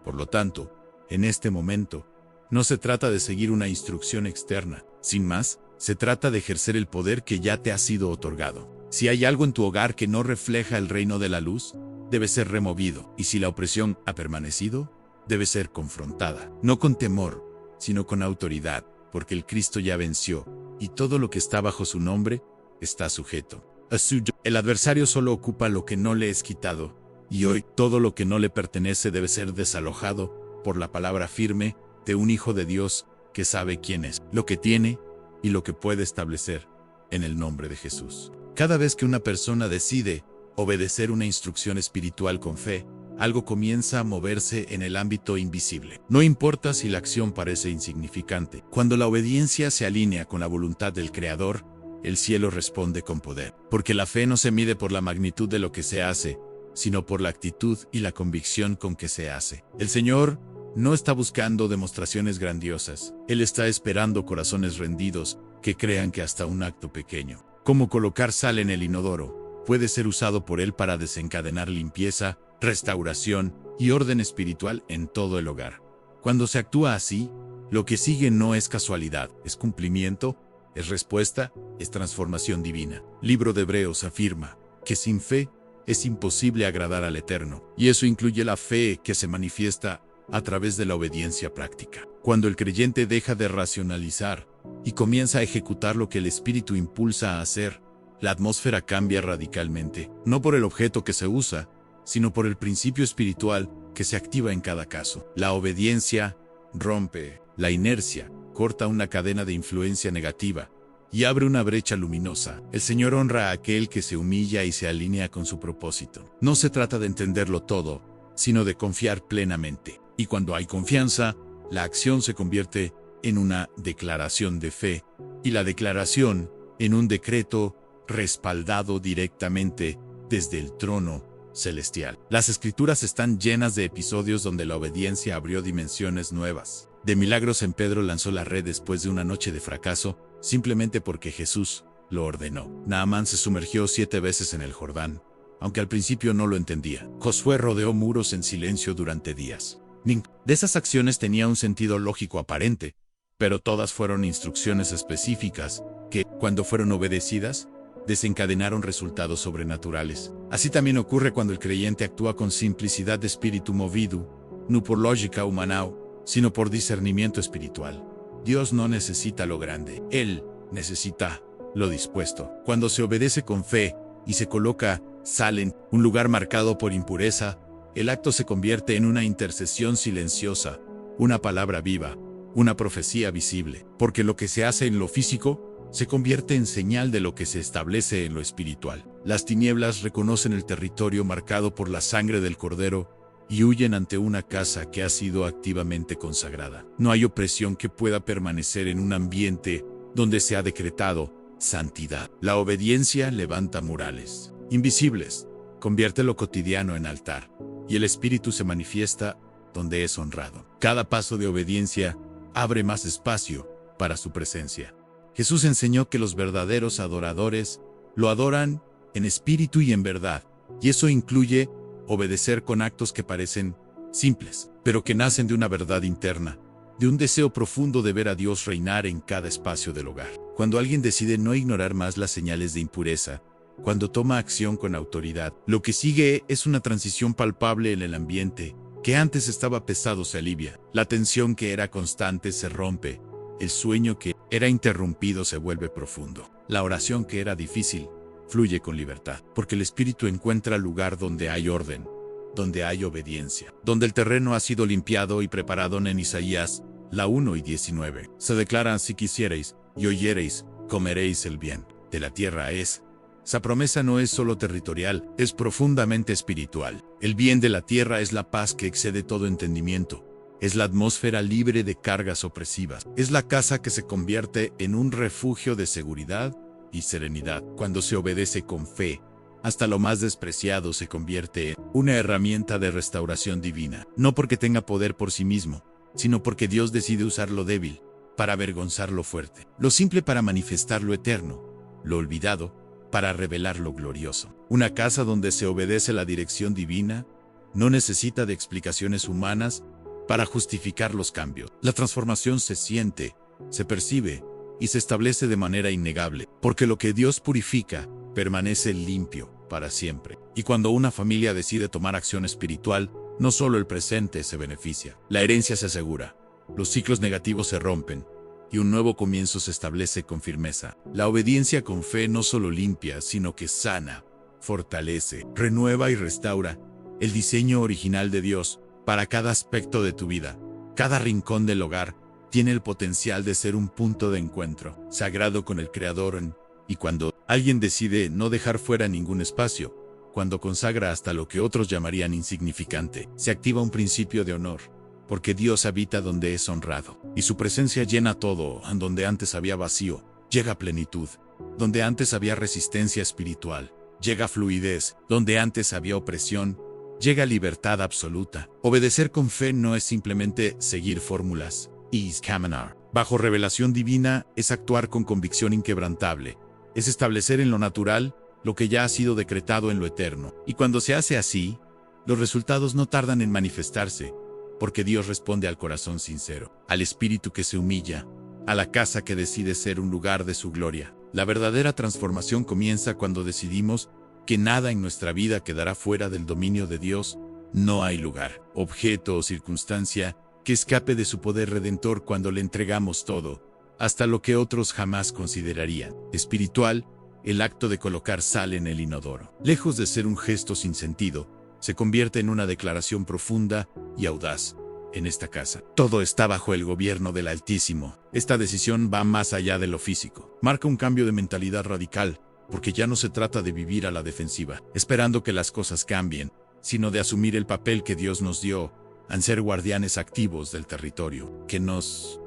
Por lo tanto, en este momento, no se trata de seguir una instrucción externa, sin más, se trata de ejercer el poder que ya te ha sido otorgado. Si hay algo en tu hogar que no refleja el reino de la luz, debe ser removido, y si la opresión ha permanecido, debe ser confrontada, no con temor, sino con autoridad, porque el Cristo ya venció, y todo lo que está bajo su nombre está sujeto a su yo. El adversario solo ocupa lo que no le es quitado, y hoy todo lo que no le pertenece debe ser desalojado por la palabra firme de un Hijo de Dios que sabe quién es, lo que tiene y lo que puede establecer en el nombre de Jesús. Cada vez que una persona decide obedecer una instrucción espiritual con fe, algo comienza a moverse en el ámbito invisible. No importa si la acción parece insignificante. Cuando la obediencia se alinea con la voluntad del Creador, el cielo responde con poder. Porque la fe no se mide por la magnitud de lo que se hace, sino por la actitud y la convicción con que se hace. El Señor no está buscando demostraciones grandiosas. Él está esperando corazones rendidos que crean que hasta un acto pequeño, como colocar sal en el inodoro, puede ser usado por Él para desencadenar limpieza, restauración y orden espiritual en todo el hogar. Cuando se actúa así, lo que sigue no es casualidad, es cumplimiento, es respuesta, es transformación divina. Libro de Hebreos afirma que sin fe es imposible agradar al Eterno, y eso incluye la fe que se manifiesta a través de la obediencia práctica. Cuando el creyente deja de racionalizar y comienza a ejecutar lo que el Espíritu impulsa a hacer, la atmósfera cambia radicalmente, no por el objeto que se usa, sino por el principio espiritual que se activa en cada caso. La obediencia rompe la inercia, corta una cadena de influencia negativa y abre una brecha luminosa. El Señor honra a aquel que se humilla y se alinea con su propósito. No se trata de entenderlo todo, sino de confiar plenamente. Y cuando hay confianza, la acción se convierte en una declaración de fe, y la declaración en un decreto respaldado directamente desde el trono celestial. Las Escrituras están llenas de episodios donde la obediencia abrió dimensiones nuevas. De milagros en Pedro lanzó la red después de una noche de fracaso, simplemente porque Jesús lo ordenó. Naamán se sumergió 7 veces en el Jordán, aunque al principio no lo entendía. Josué rodeó muros en silencio durante días. De esas acciones tenía un sentido lógico aparente, pero todas fueron instrucciones específicas que, cuando fueron obedecidas, desencadenaron resultados sobrenaturales. Así también ocurre cuando el creyente actúa con simplicidad de espíritu movido, no por lógica humana, sino por discernimiento espiritual. Dios no necesita lo grande, Él necesita lo dispuesto. Cuando se obedece con fe y se coloca sal en un lugar marcado por impureza, el acto se convierte en una intercesión silenciosa, una palabra viva, una profecía visible, porque lo que se hace en lo físico se convierte en señal de lo que se establece en lo espiritual. Las tinieblas reconocen el territorio marcado por la sangre del Cordero y huyen ante una casa que ha sido activamente consagrada. No hay opresión que pueda permanecer en un ambiente donde se ha decretado santidad. La obediencia levanta murales invisibles, convierte lo cotidiano en altar, y el Espíritu se manifiesta donde es honrado. Cada paso de obediencia abre más espacio para su presencia. Jesús enseñó que los verdaderos adoradores lo adoran en espíritu y en verdad, y eso incluye obedecer con actos que parecen simples, pero que nacen de una verdad interna, de un deseo profundo de ver a Dios reinar en cada espacio del hogar. Cuando alguien decide no ignorar más las señales de impureza, cuando toma acción con autoridad, lo que sigue es una transición palpable en el ambiente, que antes estaba pesado se alivia, la tensión que era constante se rompe, el sueño que era interrumpido se vuelve profundo, la oración que era difícil fluye con libertad, porque el Espíritu encuentra lugar donde hay orden, donde hay obediencia, donde el terreno ha sido limpiado y preparado. En Isaías, la 1 y 19, se declara: si quisiereis y oyereis, comeréis el bien de la tierra. Esa promesa no es solo territorial, es profundamente espiritual. El bien de la tierra es la paz que excede todo entendimiento. Es la atmósfera libre de cargas opresivas. Es la casa que se convierte en un refugio de seguridad y serenidad. Cuando se obedece con fe, hasta lo más despreciado se convierte en una herramienta de restauración divina. No porque tenga poder por sí mismo, sino porque Dios decide usar lo débil para avergonzar lo fuerte, lo simple para manifestar lo eterno, lo olvidado para revelar lo glorioso. Una casa donde se obedece la dirección divina no necesita de explicaciones humanas para justificar los cambios. La transformación se siente, se percibe y se establece de manera innegable, porque lo que Dios purifica permanece limpio para siempre. Y cuando una familia decide tomar acción espiritual, no solo el presente se beneficia, la herencia se asegura, los ciclos negativos se rompen, y un nuevo comienzo se establece con firmeza. La obediencia con fe no solo limpia, sino que sana, fortalece, renueva y restaura el diseño original de Dios para cada aspecto de tu vida. Cada rincón del hogar tiene el potencial de ser un punto de encuentro sagrado con el Creador. Y cuando alguien decide no dejar fuera ningún espacio, cuando consagra hasta lo que otros llamarían insignificante, se activa un principio de honor. Porque Dios habita donde es honrado, y su presencia llena todo. Donde antes había vacío, llega plenitud. Donde antes había resistencia espiritual, llega fluidez. Donde antes había opresión, llega libertad absoluta. Obedecer con fe no es simplemente seguir fórmulas. Es caminar bajo revelación divina, es actuar con convicción inquebrantable. Es establecer en lo natural lo que ya ha sido decretado en lo eterno. Y cuando se hace así, los resultados no tardan en manifestarse. Porque Dios responde al corazón sincero, al espíritu que se humilla, a la casa que decide ser un lugar de su gloria. La verdadera transformación comienza cuando decidimos que nada en nuestra vida quedará fuera del dominio de Dios. No hay lugar, objeto o circunstancia que escape de su poder redentor cuando le entregamos todo, hasta lo que otros jamás considerarían espiritual. El acto de colocar sal en el inodoro, lejos de ser un gesto sin sentido, se convierte en una declaración profunda y audaz. En esta casa, todo está bajo el gobierno del Altísimo. Esta decisión va más allá de lo físico. Marca un cambio de mentalidad radical, porque ya no se trata de vivir a la defensiva, esperando que las cosas cambien, sino de asumir el papel que Dios nos dio, en ser guardianes activos del territorio que nos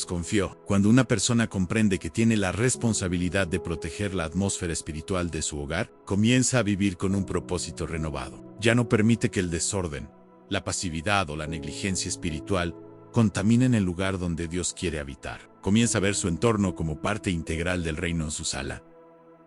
confió. Cuando una persona comprende que tiene la responsabilidad de proteger la atmósfera espiritual de su hogar, comienza a vivir con un propósito renovado. Ya no permite que el desorden, la pasividad o la negligencia espiritual contaminen el lugar donde Dios quiere habitar. Comienza a ver su entorno como parte integral del reino en su sala,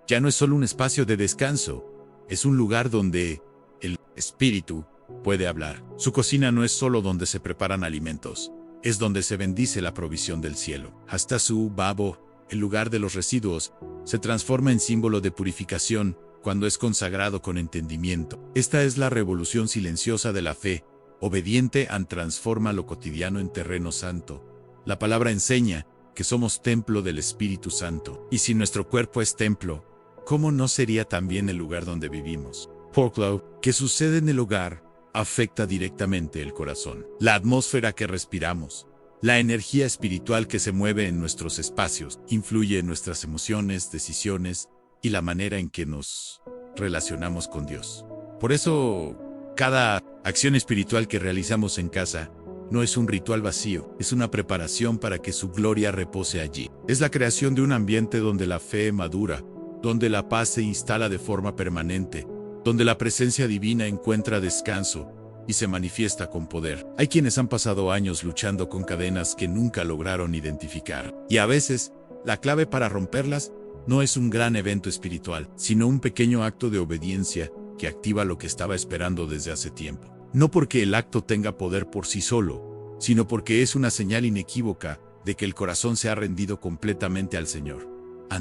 ya no es solo un espacio de descanso, es un lugar donde el espíritu puede hablar. Su cocina no es solo donde se preparan alimentos, es donde se bendice la provisión del cielo. Hasta su babo, el lugar de los residuos, se transforma en símbolo de purificación cuando es consagrado con entendimiento. Esta es la revolución silenciosa de la fe, obediente and transforma lo cotidiano en terreno santo. La palabra enseña que somos templo del Espíritu Santo. Y si nuestro cuerpo es templo, ¿cómo no sería también el lugar donde vivimos? Lo que sucede en el hogar afecta directamente el corazón. La atmósfera que respiramos, la energía espiritual que se mueve en nuestros espacios, influye en nuestras emociones, decisiones y la manera en que nos relacionamos con Dios. Por eso, cada acción espiritual que realizamos en casa no es un ritual vacío, es una preparación para que su gloria repose allí. Es la creación de un ambiente donde la fe madura, donde la paz se instala de forma permanente, donde la presencia divina encuentra descanso y se manifiesta con poder. Hay quienes han pasado años luchando con cadenas que nunca lograron identificar. Y a veces, la clave para romperlas no es un gran evento espiritual, sino un pequeño acto de obediencia que activa lo que estaba esperando desde hace tiempo. No porque el acto tenga poder por sí solo, sino porque es una señal inequívoca de que el corazón se ha rendido completamente al Señor.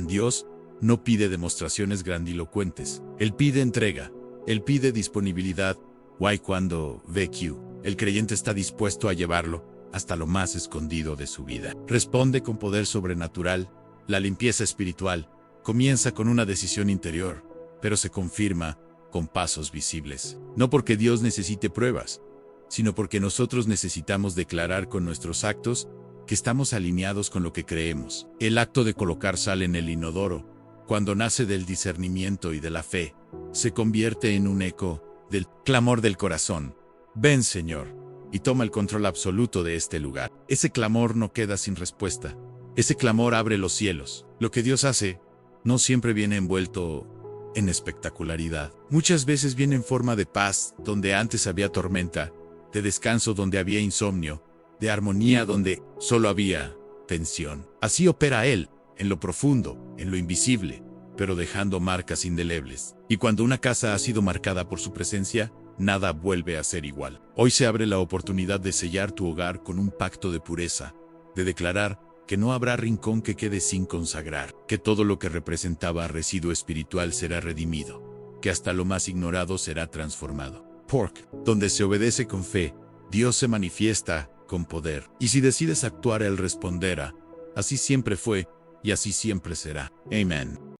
Dios no pide demostraciones grandilocuentes. Él pide entrega. Él pide disponibilidad. Cuando el creyente está dispuesto a llevarlo hasta lo más escondido de su vida. Responde con poder sobrenatural. La limpieza espiritual comienza con una decisión interior, pero se confirma con pasos visibles. No porque Dios necesite pruebas, sino porque nosotros necesitamos declarar con nuestros actos que estamos alineados con lo que creemos. El acto de colocar sal en el inodoro, cuando nace del discernimiento y de la fe, se convierte en un eco del clamor del corazón. Ven, Señor, y toma el control absoluto de este lugar. Ese clamor no queda sin respuesta. Ese clamor abre los cielos. Lo que Dios hace no siempre viene envuelto en espectacularidad. Muchas veces viene en forma de paz donde antes había tormenta, de descanso donde había insomnio, de armonía donde solo había tensión. Así opera Él, en lo profundo, en lo invisible, pero dejando marcas indelebles. Y cuando una casa ha sido marcada por su presencia, nada vuelve a ser igual. Hoy se abre la oportunidad de sellar tu hogar con un pacto de pureza, de declarar que no habrá rincón que quede sin consagrar, que todo lo que representaba residuo espiritual será redimido, que hasta lo más ignorado será transformado. Donde se obedece con fe, Dios se manifiesta con poder. Y si decides actuar, Él responderá. Así siempre fue, y así siempre será. Amén.